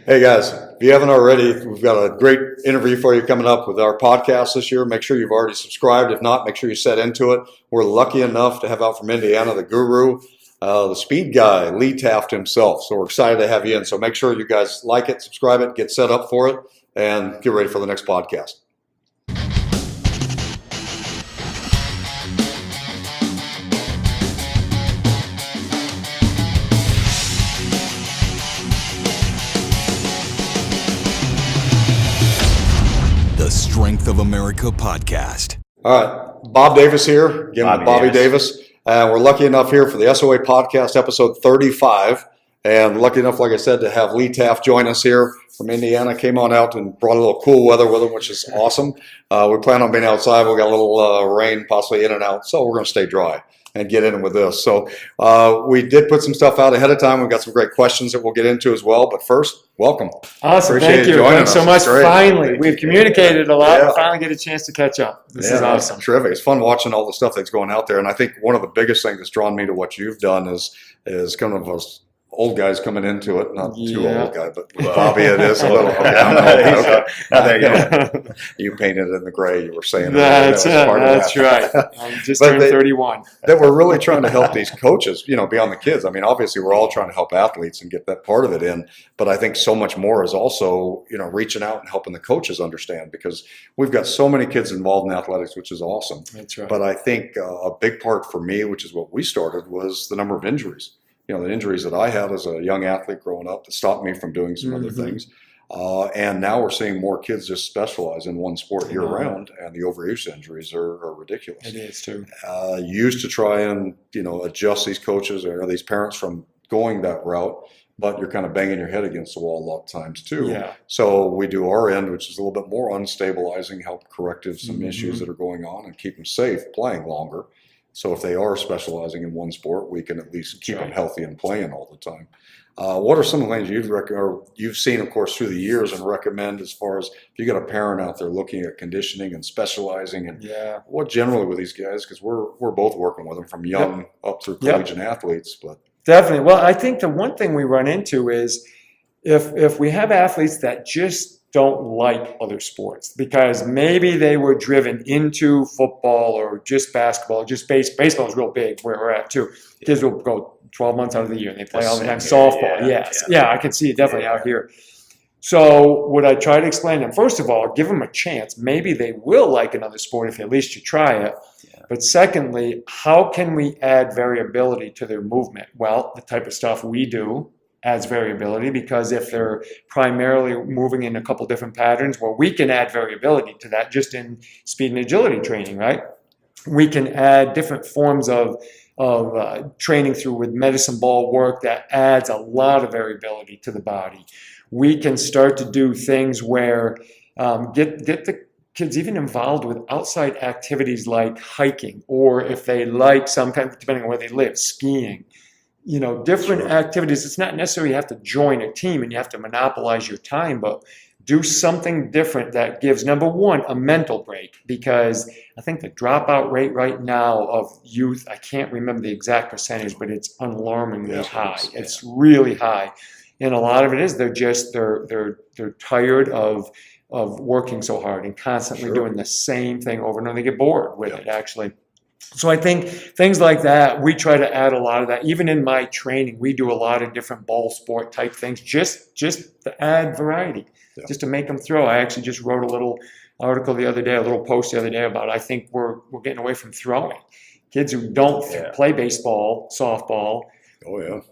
Hey guys, if you haven't already, we've got a great interview for you coming up with our podcast this year. Make sure you've already subscribed. If not, make sure you set into it. We're lucky enough to have out from Indiana the guru, the speed guy, Lee Taft himself. So we're excited to have you in. So make sure you guys like it, subscribe it, get set up for it, and get ready for the next podcast. Strength of America podcast. All right, Bob Davis here, again with Bobby Davis. We're lucky enough here for the SOA podcast, episode 35. And lucky enough, like I said, to have Lee Taft join us here from Indiana. Came on out and brought a little cool weather with him, which is awesome. We plan on being outside. We got a little rain possibly in and out, so we're going to stay dry and get in with this. So we did put some stuff out ahead of time. We've got some great questions that we'll get into as well. But first, welcome. Awesome. Appreciate Thank you. Thanks so much. Finally, we've communicated a lot. We finally get a chance to catch up. This is awesome. Terrific. It's fun watching all the stuff that's going out there. And I think one of the biggest things that's drawn me to what you've done is kind of us old guys coming into it. Not too old guy, but with Bobby it is a little. Okay, I'm an old guy. Okay. There you go. You painted it in the gray. You were saying that's it. That's right. I just turned 31. That we're really trying to help these coaches, beyond the kids. I mean, obviously we're all trying to help athletes and get that part of it in, but I think so much more is also, reaching out and helping the coaches understand, because we've got so many kids involved in athletics, which is awesome. That's right. But I think a big part for me, which is what we started, was the number of injuries. The injuries that I had as a young athlete growing up that stopped me from doing some other things. And now we're seeing more kids just specialize in one sport year round, and the overuse injuries are ridiculous. It is too. Used to try and, adjust these coaches or these parents from going that route, but you're kind of banging your head against the wall a lot of times too. Yeah. So we do our end, which is a little bit more unstabilizing, help corrective some issues that are going on and keep them safe playing longer. So if they are specializing in one sport, we can at least keep them healthy and playing all the time. What are some of the things you've seen, of course, through the years and recommend as far as if you got a parent out there looking at conditioning and specializing, and what generally with these guys, because we're both working with them from young up through collegiate athletes. But definitely. Well, I think the one thing we run into is if we have athletes that just don't like other sports because maybe they were driven into football or just basketball, just baseball is real big where we're at too. Kids will go 12 months out of the year and they play all the time. Softball, I can see it definitely out here. So what I try to explain to them, first of all, give them a chance. Maybe they will like another sport if at least you try it. Yeah. But secondly, how can we add variability to their movement? Well, the type of stuff we do adds variability, because if they're primarily moving in a couple different patterns, well, we can add variability to that just in speed and agility training, right? We can add different forms of training through with medicine ball work that adds a lot of variability to the body. We can start to do things where get the kids even involved with outside activities like hiking, or if they like some kind of, depending on where they live, skiing. Different activities. It's not necessarily you have to join a team and you have to monopolize your time, but do something different that gives, number one, a mental break, because I think the dropout rate right now of youth, I can't remember the exact percentage, but it's alarmingly high. It's really high. And a lot of it is they're tired of working so hard and constantly doing the same thing over and over. They get bored with it, actually. So I think things like that, we try to add a lot of that. Even in my training, we do a lot of different ball sport type things just to add variety, just to make them throw. I actually just wrote a little article the other day, a little post the other day about I think we're getting away from throwing. Kids who don't play baseball, softball,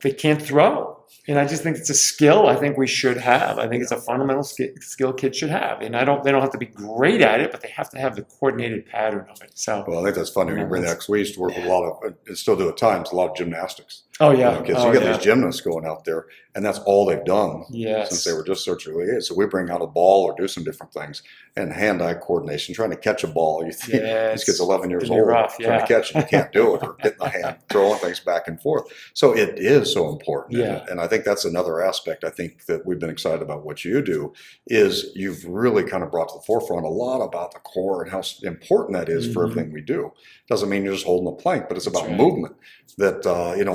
they can't throw. And I just think it's a skill I think we should have. I think it's a fundamental skill kids should have. And they don't have to be great at it, but they have to have the coordinated pattern of it. So, well, I think that's funny when you bring that, because we used to work with a lot of, and still do at times, a lot of gymnastics. Oh, yeah. Kids. You got these gymnasts going out there, and that's all they've done since they were just such early age. So we bring out a ball or do some different things. And hand-eye coordination, trying to catch a ball. You think this kid's 11 years old, trying to catch it, you can't do it, or getting the hand, throwing things back and forth. So it is so important. And And I think that's another aspect I think that we've been excited about what you do is you've really kind of brought to the forefront a lot about the core and how important that is for everything we do. Doesn't mean you're just holding a plank, but it's about movement. That,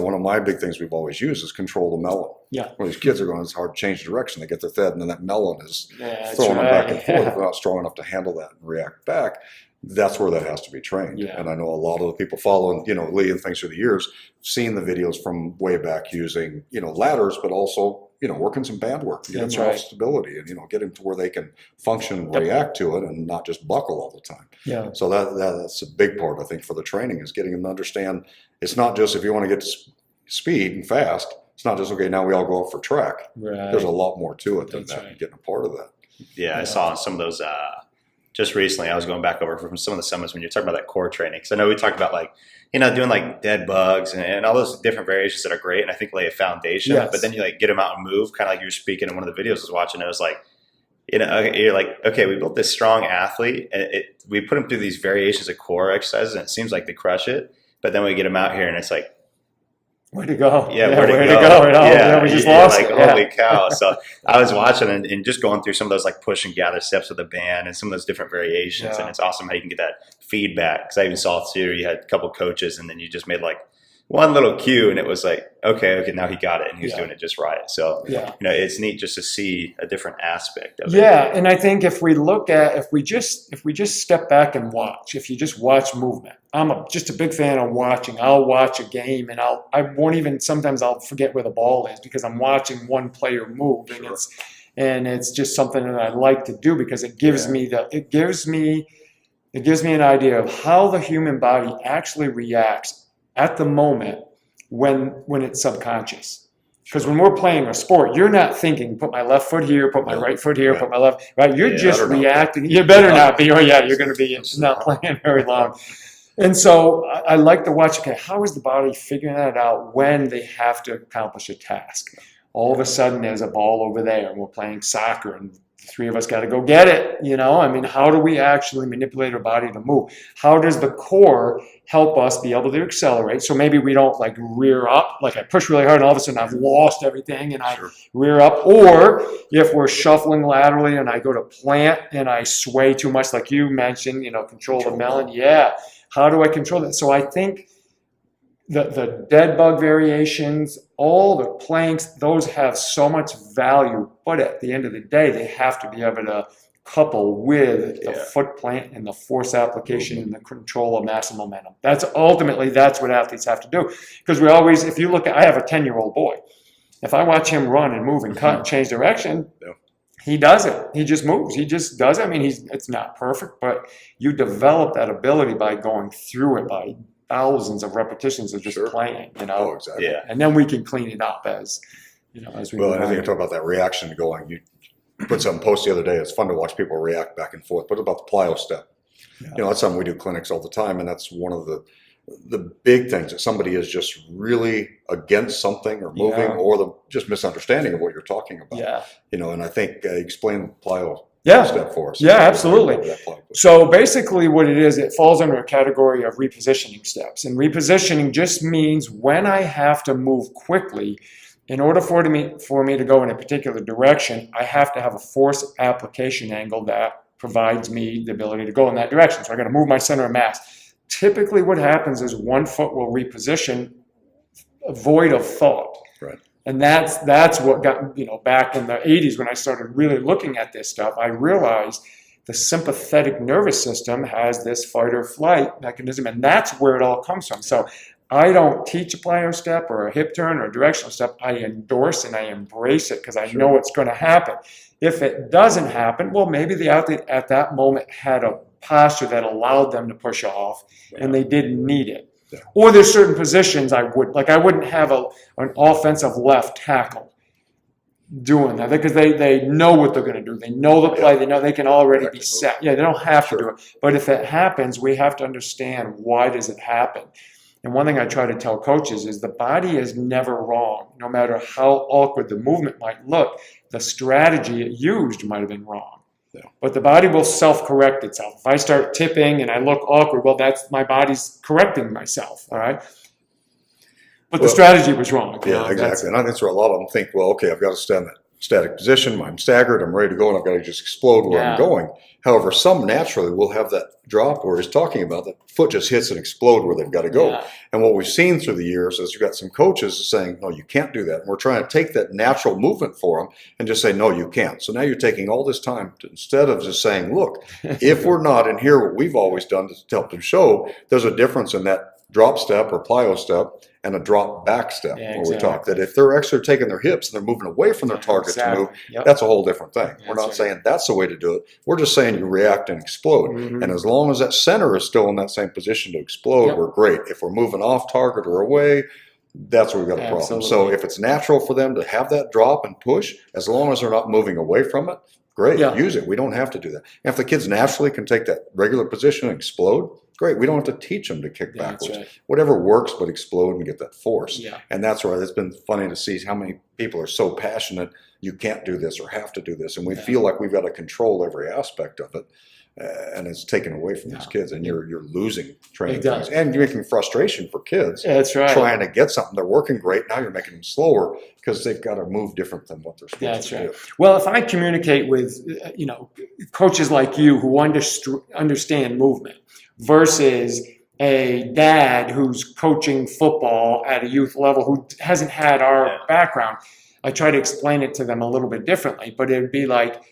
one of my big things we've always used is control the melon. Yeah. When these kids are going, it's hard to change direction. They get their head, and then that melon is Yeah, throwing them back and forth. Yeah. If they're not strong enough to handle that and react back. That's where that has to be trained. Yeah. And I know a lot of the people following, Lee and things through the years, seen the videos from way back using, ladders, but also, working some band work, getting That's them right. off stability and, getting to where they can function and react to it and not just buckle all the time. Yeah. So that's a big part, I think, for the training is getting them to understand it's not just if you want to get to speed and fast, it's not just, okay, now we all go out for track. Right. There's a lot more to it than That's that right. and getting a part of that. Yeah, I saw some of those just recently. I was going back over from some of the summits when you're talking about that core training. Because I know we talked about doing like dead bugs and all those different variations that are great. And I think lay a foundation. Yes. But then you get them out and move, kind of like you were speaking in one of the videos I was watching. It was like, you're like, okay, we built this strong athlete. And we put them through these variations of core exercises, and it seems like they crush it. But then we get them out here, and it's like, Where'd it go? yeah, where'd it go? Yeah, We just you're lost like, it. holy cow. So I was watching and just going through some of those push and gather steps with the band and some of those different variations. Yeah. And it's awesome how you can get that feedback. Because I even saw too, you had a couple coaches and then you just made one little cue and it was like, okay, now he got it and he was doing it just right. So, Yeah. it's neat just to see a different aspect of it. Yeah, and I think if we just step back and watch, if you just watch movement, I'm just a big fan of watching. I'll watch a game and sometimes I'll forget where the ball is because I'm watching one player move, and it's just something that I like to do because it gives me an idea of how the human body actually reacts at the moment when it's subconscious. Because when we're playing a sport, you're not thinking, put my left foot here, put my right foot here, put my left, right? You're just better not be. reacting. You better not be. Oh yeah, you're going to be not playing very long. And so I like to watch, okay, how is the body figuring that out when they have to accomplish a task? All of a sudden there's a ball over there and we're playing soccer and the three of us got to go get it. How do we actually manipulate our body to move? How does the core help us be able to accelerate? So maybe we don't rear up, I push really hard and all of a sudden I've lost everything and I rear up. Or if we're shuffling laterally and I go to plant and I sway too much, like you mentioned, control the melon. Yeah. How do I control that? So I think the dead bug variations, all the planks, those have so much value. But at the end of the day, they have to be able to couple with the foot plant and the force application and the control of mass and momentum. That's what athletes have to do. Because if you look at, I have a 10-year-old boy. If I watch him run and move and cut and change direction, he does it. He just moves. He just does it. It's not perfect, but you develop that ability by going through it by thousands of repetitions of just playing, Oh, exactly. Yeah. And then we can clean it up as we Well, move and I think you on. talk about that reaction to going. You put something post the other day. It's fun to watch people react back and forth. But about the Plyo Step, that's something we do clinics all the time, and that's one of the big things that somebody is just really against something or moving or the just misunderstanding of what you're talking about. Yeah. And I think explain Plyo Yeah. Step for us. Yeah, absolutely. So basically what it is, it falls under a category of repositioning steps. And repositioning just means when I have to move quickly, in order for me to go in a particular direction, I have to have a force application angle that provides me the ability to go in that direction. So I got to move my center of mass. Typically what happens is one foot will reposition void of thought. Right. And that's what got, back in the 80s when I started really looking at this stuff, I realized the sympathetic nervous system has this fight or flight mechanism, and that's where it all comes from. So I don't teach a plyo step or a hip turn or a directional step. I endorse and I embrace it because I know it's going to happen. If it doesn't happen, well, maybe the athlete at that moment had a posture that allowed them to push off and they didn't need it. Yeah. Or there's certain positions I wouldn't have an offensive left tackle doing that because they know what they're going to do. They know the play. They know they can already be set. Yeah, they don't have to do it. But if it happens, we have to understand why does it happen. And one thing I try to tell coaches is the body is never wrong. No matter how awkward the movement might look, the strategy it used might have been wrong. Yeah. But the body will self-correct itself. If I start tipping and I look awkward, well, that's my body's correcting myself, all right? But the strategy was wrong. Yeah, exactly. And I think that's where a lot of them think, well, okay, I've got to stand that static position. I'm staggered. I'm ready to go, and I've got to just explode where I'm going. However, some naturally will have that drop where he's talking about the foot just hits and explode where they've got to go. Yeah. And what we've seen through the years is you've got some coaches saying, no, you can't do that. And we're trying to take that natural movement for them and just say, no, you can't. So now you're taking all this time to, instead of just saying, look, if we're not in here, what we've always done to help them show there's a difference in that drop step or plyo step and a drop back step where we talk that if they're actually taking their hips and they're moving away from their target to move, that's a whole different thing. We're not saying that's the way to do it. We're just saying you react and explode. And as long as that center is still in that same position to explode, we're great. If we're moving off target or away, that's where we've got a problem. So if it's natural for them to have that drop and push, as long as they're not moving away from it, great, use it. We don't have to do that. And if the kids naturally can take that regular position and explode, great. We don't have to teach them to kick backwards. Whatever works, but explode and get that force. And that's where it's been funny to see how many people are so passionate, you can't do this or have to do this. And we feel like we've got to control every aspect of it. And it's taken away from these kids, and you're losing training things, and you're making frustration for kids. Trying to get something, they're working great. Now you're making them slower because they've got to move different than what they're supposed to do. Well, if I communicate with coaches like you who understand movement versus a dad who's coaching football at a youth level who hasn't had our background, I try to explain it to them a little bit differently. But it'd be like,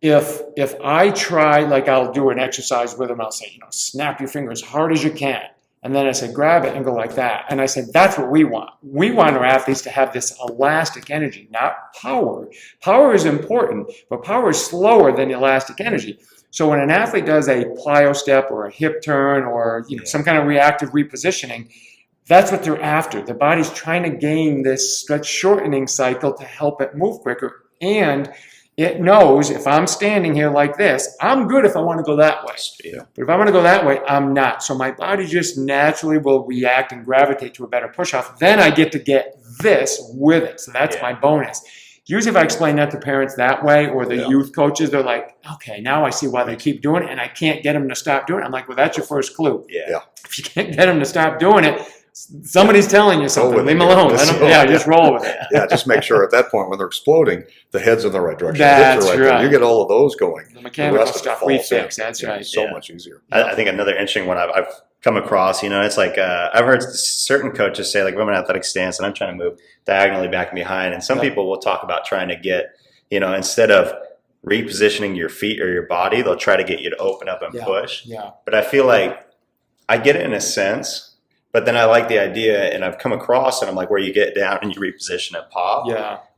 if I try, like I'll do an exercise with them, I'll say, snap your finger as hard as you can. And then I say, grab it and go like that. And I said, that's what we want. We want our athletes to have this elastic energy, not power. Power is important, but power is slower than elastic energy. So when an athlete does a plyo step or a hip turn or some kind of reactive repositioning, that's what they're after. The body's trying to gain this stretch shortening cycle to help it move quicker. And it knows if I'm standing here like this, I'm good if I want to go that way. But if I want to go that way, I'm not. So my body just naturally will react and gravitate to a better push-off. Then I get to get this with it. So that's my bonus. Usually if I explain that to parents that way or the youth coaches, they're like, okay, now I see why they keep doing it and I can't get them to stop doing it. I'm like, well, that's your first clue. If you can't get them to stop doing it, somebody's telling you something. Leave them alone. Just roll with it. Just make sure at that point when they're exploding, the head's in the right direction. That's right. You get all of those going. The mechanical stuff we fix. That's right. So much easier. I think another interesting one I've come across, it's like I've heard certain coaches say, like, I'm in an athletic stance and I'm trying to move diagonally back and behind. And some people will talk about trying to get, instead of repositioning your feet or your body, they'll try to get you to open up and push. But I feel like I get it in a sense. But then I like the idea, and I've come across it, I'm like, where you get down and you reposition it, pop.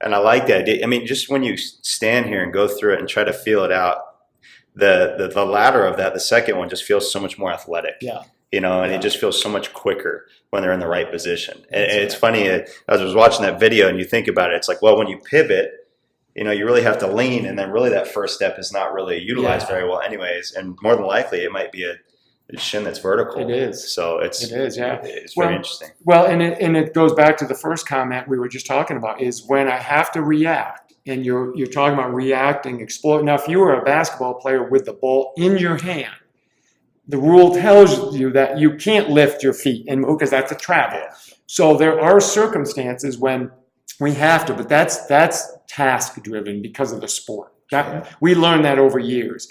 And I like the idea. I mean, just when you stand here and go through it and try to feel it out, the latter of that, the second one, just feels so much more athletic. And it just feels so much quicker when they're in the right position. And it's funny, as I was watching that video and you think about it, it's like, well, when you pivot, you really have to lean, and then really that first step is not really utilized very well anyways. And more than likely, it might be a shin that's vertical. It is. So it's very interesting. Well, and it goes back to the first comment we were just talking about, is when I have to react, and you're talking about reacting, explode. Now, if you were a basketball player with the ball in your hand, the rule tells you that you can't lift your feet and move because that's a travel. So there are circumstances when we have to, but that's task driven because of the sport. We learned that over years.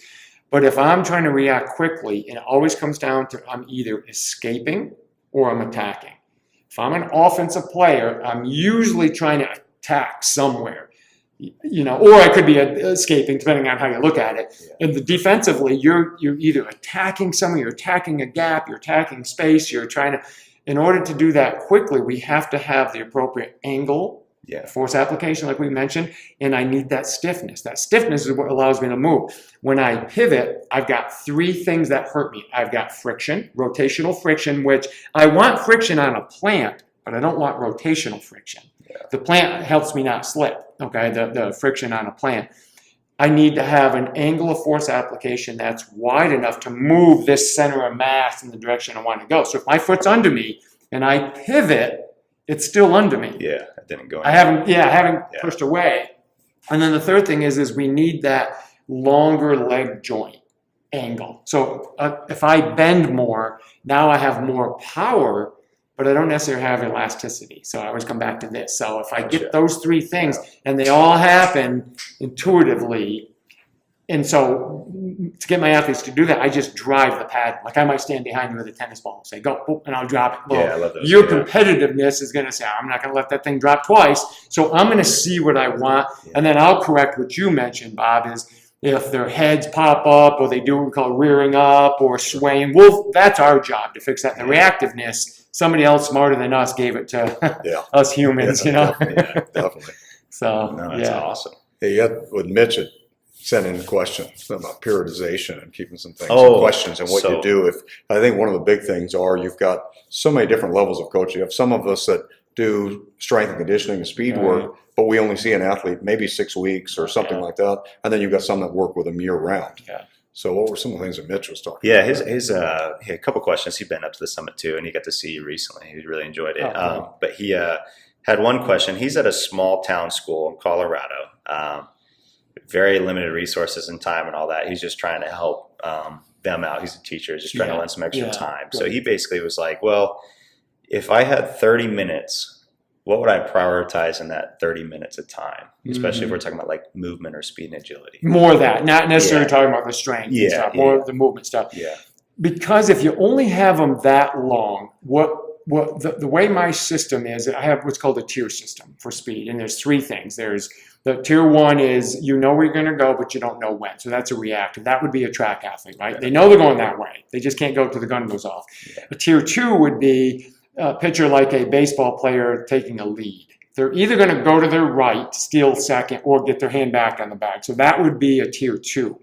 But if I'm trying to react quickly, it always comes down to I'm either escaping or I'm attacking. If I'm an offensive player, I'm usually trying to attack somewhere, or I could be escaping, depending on how you look at it. And defensively, you're either attacking somewhere, you're attacking a gap, you're attacking space, you're trying to. In order to do that quickly, we have to have the appropriate angle. Force application, like we mentioned, and I need that stiffness. That stiffness is what allows me to move. When I pivot, I've got three things that hurt me. I've got friction, rotational friction, which I want friction on a plant, but I don't want rotational friction. The plant helps me not slip, the friction on a plant. I need to have an angle of force application that's wide enough to move this center of mass in the direction I want to go. So if my foot's under me and I pivot, it's still under me. It didn't go. I haven't pushed away. And then the third thing is we need that longer leg joint angle. So if I bend more, now I have more power, but I don't necessarily have elasticity. So I always come back to this. So if I get those three things and they all happen intuitively, and so to get my athletes to do that, I just drive the pad. Like I might stand behind you with a tennis ball and say, go, boop, and I'll drop it. Well, I love those. your competitiveness is going to say, I'm not going to let that thing drop twice. So I'm going to see what I want. And then I'll correct what you mentioned, Bob, is if their heads pop up or they do what we call rearing up or swaying. Well, that's our job to fix that. The reactiveness, somebody else smarter than us gave it to us humans, you know? Definitely. So, no, that's awesome. Hey, you had, with Mitch, it sent in questions about periodization and keeping some things and questions and what you do. If I think one of the big things are you've got so many different levels of coaching. You have some of us that do strength and conditioning and speed work, but we only see an athlete maybe 6 weeks or something like that. And then you've got some that work with them year round. Yeah. So what were some of the things that Mitch was talking about? He had a couple questions. He'd been up to the summit too, and he got to see you recently. He really enjoyed it. But he had one question. He's at a small town school in Colorado. Very limited resources and time and all that. He's just trying to help them out. He's a teacher, just trying to lend some extra time. Good. So he basically was like, well, if I had 30 minutes, what would I prioritize in that 30 minutes of time? Especially if we're talking about like movement or speed and agility. More of that, not necessarily talking about the strength and stuff, more of the movement stuff. Yeah. Because if you only have them that long, the way my system is, I have what's called a tier system for speed. And there's three things. There's the tier one is you know where you're going to go, but you don't know when. So that's a reactive. That would be a track athlete, right? They know they're going that way. They just can't go till the gun goes off. A tier two would be a picture like a baseball player taking a lead. They're either going to go to their right, steal second, or get their hand back on the bag. So that would be a tier two.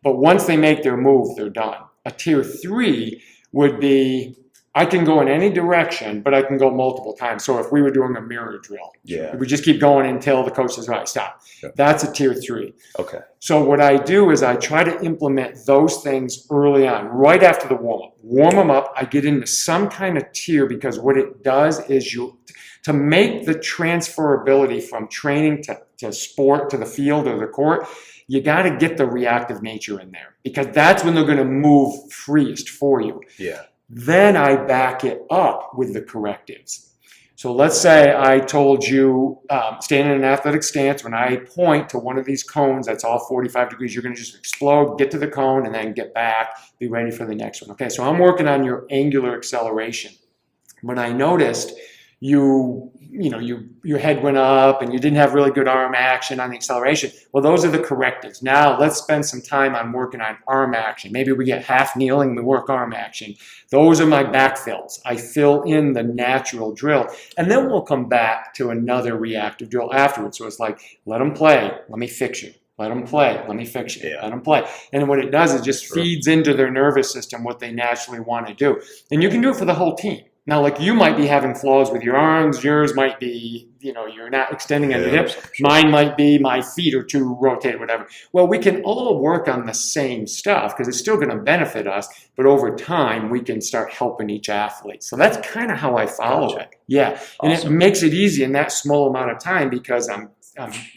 But once they make their move, they're done. A tier three would be, I can go in any direction, but I can go multiple times. So if we were doing a mirror drill, we just keep going until the coach says, all right, stop. That's a tier three. Okay. So what I do is I try to implement those things early on, right after the warm-up. Warm them up. I get into some kind of tier because what it does is to make the transferability from training to sport, to the field or the court, you got to get the reactive nature in there because that's when they're going to move freest for you. Yeah. Then I back it up with the correctives. So let's say I told you, stand in an athletic stance. When I point to one of these cones, that's all 45 degrees, you're going to just explode, get to the cone, and then get back, be ready for the next one. Okay, so I'm working on your angular acceleration. When I noticed your head went up and you didn't have really good arm action on the acceleration. Well, those are the correctives. Now let's spend some time on working on arm action. Maybe we get half kneeling and we work arm action. Those are my backfills. I fill in the natural drill. And then we'll come back to another reactive drill afterwards. So it's like, let them play. Let me fix you. Let them play. Let me fix you. Let them play. And what it does is just feeds into their nervous system what they naturally want to do. And you can do it for the whole team. Now, like you might be having flaws with your arms. Yours might be, you're not extending at your hips. Mine might be my feet are too rotated, whatever. Well, we can all work on the same stuff because it's still going to benefit us. But over time, we can start helping each athlete. So that's kind of how I follow it. Yeah. And it makes it easy in that small amount of time because I'm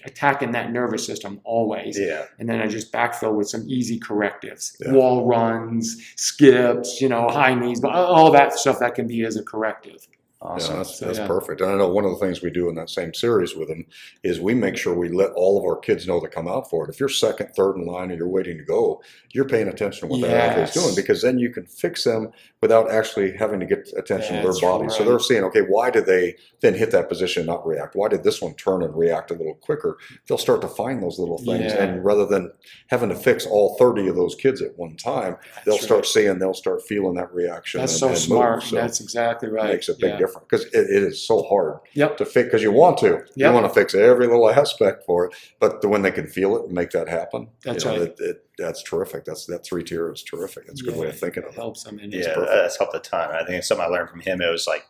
attacking that nervous system always. Yeah. And then I just backfill with some easy correctives. Yeah. Wall runs, skips, high knees, all that stuff that can be as a corrective. Awesome. Yeah, that's perfect. And I know one of the things we do in that same series with them is we make sure we let all of our kids know to come out for it. If you're second, third in line, and you're waiting to go, you're paying attention to what that athlete's doing because then you can fix them without actually having to get attention to their body. Right. So they're seeing, okay, why did they then hit that position and not react? Why did this one turn and react a little quicker? They'll start to find those little things. Yeah. And rather than having to fix all 30 of those kids at one time, they'll start feeling that reaction. That's so smart. So that's exactly right. It makes a big difference because it is so hard to fix because you want to. Yep. You want to fix every little aspect for it. But when they can feel it and make that happen, that's right. That's terrific. That 3 tier is terrific. That's a good way of thinking of it. Helps them. That's helped a ton. I think it's something I learned from him. It was like,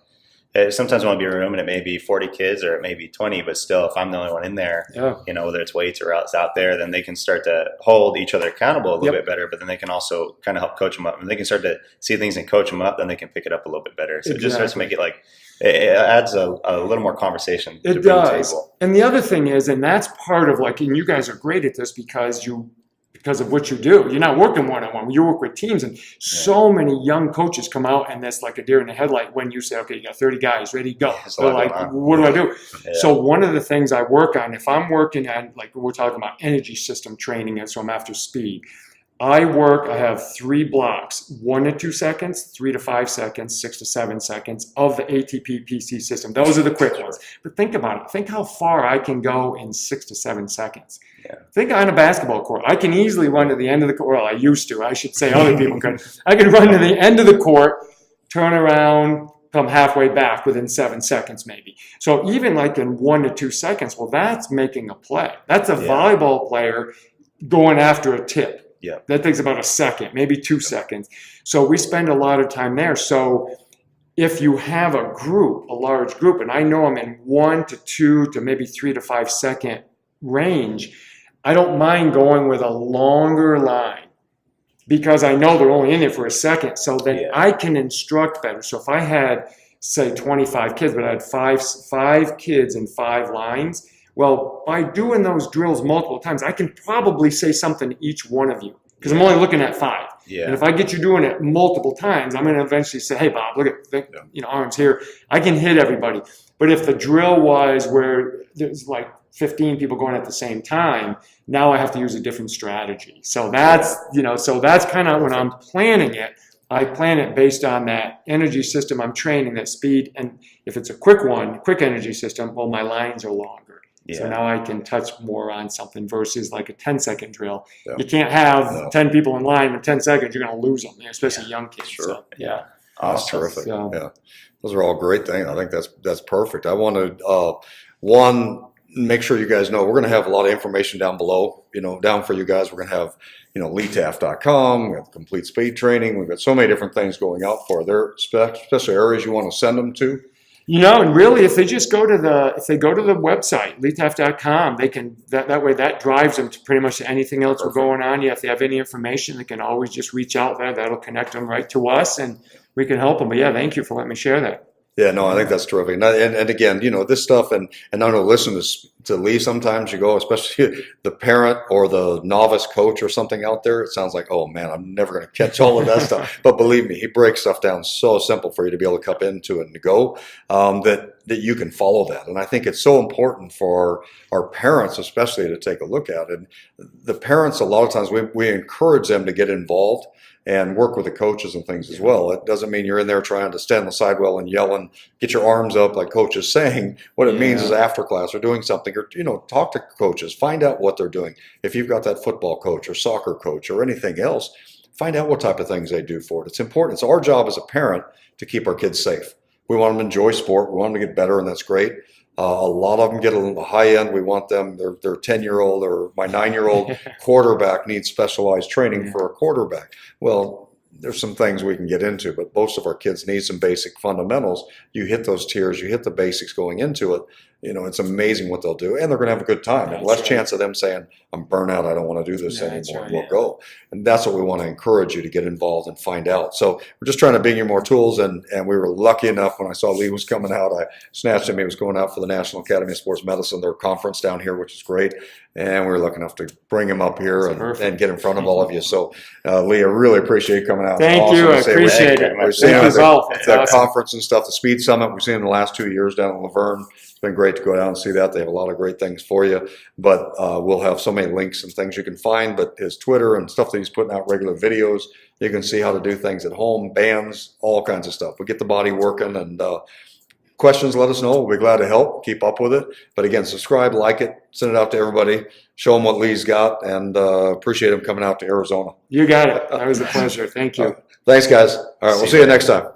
sometimes I want to be in a room and it may be 40 kids or it may be 20, but still, if I'm the only one in there, whether it's weights or else out there, then they can start to hold each other accountable a little bit better, but then they can also kind of help coach them up. And they can start to see things and coach them up, then they can pick it up a little bit better. So it just starts to make it like, it adds a little more conversation to the table. And the other thing is, and that's part of and you guys are great at this because you because of what you do. You're not working one-on-one. You work with teams, and so many young coaches come out, and that's like a deer in the headlight when you say, okay, you got 30 guys ready to go. They're like, what do I do? Yeah. So one of the things I work on, if I'm working on, like we're talking about energy system training, and so I'm after speed, I have 3 blocks, 1 to 2 seconds, 3 to 5 seconds, 6 to 7 seconds of the ATP PC system. Those are the quick ones. But think about it. Think how far I can go in 6 to 7 seconds. Yeah. Think on a basketball court. I can easily run to the end of the court. Well, I used to. I should say other people could. I can run to the end of the court, turn around, come halfway back within 7 seconds maybe. So even like in 1 to 2 seconds, well, that's making a play. That's a volleyball player going after a tip. Yeah. That takes about a second, maybe 2 seconds. So we spend a lot of time there. So if you have a large group, and I know I'm in 1 to 2 to maybe 3 to 5 second range, I don't mind going with a longer line because I know they're only in there for a second, so that I can instruct better. So if I had, say, 25 kids, but I had five kids in 5 lines, well, by doing those drills multiple times, I can probably say something to each one of you because I'm only looking at 5. Yeah. And if I get you doing it multiple times, I'm going to eventually say, hey, Bob, look at arms here. I can hit everybody. But if the drill was where there's like 15 people going at the same time, now I have to use a different strategy. So that's, so that's kind of when I'm planning it. I plan it based on that energy system I'm training, that speed. And if it's a quick energy system, well, my lines are longer. Yeah. So now I can touch more on something versus like a 10-second drill. Yeah. You can't have 10 people in line in 10 seconds. You're going to lose them, especially young kids. Sure. So, yeah. Oh, that's terrific. So, yeah. Those are all great things. I think that's perfect. I want to, make sure you guys know we're going to have a lot of information down below, down for you guys. We're going to have, LeeTaft.com. We have complete speed training. We've got so many different things going out for. Are there special areas you want to send them to? And really, if they just go to the website, LeeTaft.com, they can that way that drives them to pretty much anything else we're going on. If they have any information, they can always just reach out there. That'll connect them right to us, and we can help them. But thank you for letting me share that. Yeah, no, I think that's terrific. And again, this stuff, and I know listen to Lee, sometimes you go, especially the parent or the novice coach or something out there, it sounds like, oh man, I'm never going to catch all of that stuff. But believe me, he breaks stuff down so simple for you to be able to cup into it and to go, that you can follow that. And I think it's so important for our parents, especially, to take a look at it. The parents, a lot of times we encourage them to get involved and work with the coaches and things as well. It doesn't mean you're in there trying to stand on the sidewall and yell and get your arms up like coach is saying. What it means is after class or doing something, or talk to coaches, find out what they're doing. If you've got that football coach or soccer coach or anything else, find out what type of things they do for it. It's important. It's our job as a parent to keep our kids safe. We want them to enjoy sport. We want them to get better, and that's great. A lot of them get a little high end. We want them, their 10-year-old or my 9-year-old quarterback needs specialized training for a quarterback. Well, there's some things we can get into, but most of our kids need some basic fundamentals. You hit those tiers, you hit the basics going into it. It's amazing what they'll do, and they're going to have a good time. And less chance of them saying, I'm burnt out, I don't want to do this anymore. We'll go. And that's what we want to encourage you to get involved and find out. So we're just trying to bring you more tools, and we were lucky enough when I saw Lee was coming out, I snatched him. He was going out for the National Academy of Sports Medicine, their conference down here, which is great. And we were lucky enough to bring him up here and get in front of all of you. So, Lee, I really appreciate you coming out. Thank you. I appreciate it. Thank you both. The conference and stuff, the Speed Summit, we've seen in the last 2 years down in Laverne. It's been great to go down and see that. They have a lot of great things for you. But we'll have so many links and things you can find. But his Twitter and stuff that he's putting out, regular videos, you can see how to do things at home, bands, all kinds of stuff. We get the body working, and questions, let us know. We'll be glad to help. Keep up with it. But again, subscribe, like it, send it out to everybody, show them what Lee's got, and appreciate him coming out to Arizona. You got it. That was a pleasure. Thank you. Thanks, guys. All right, we'll see you next time.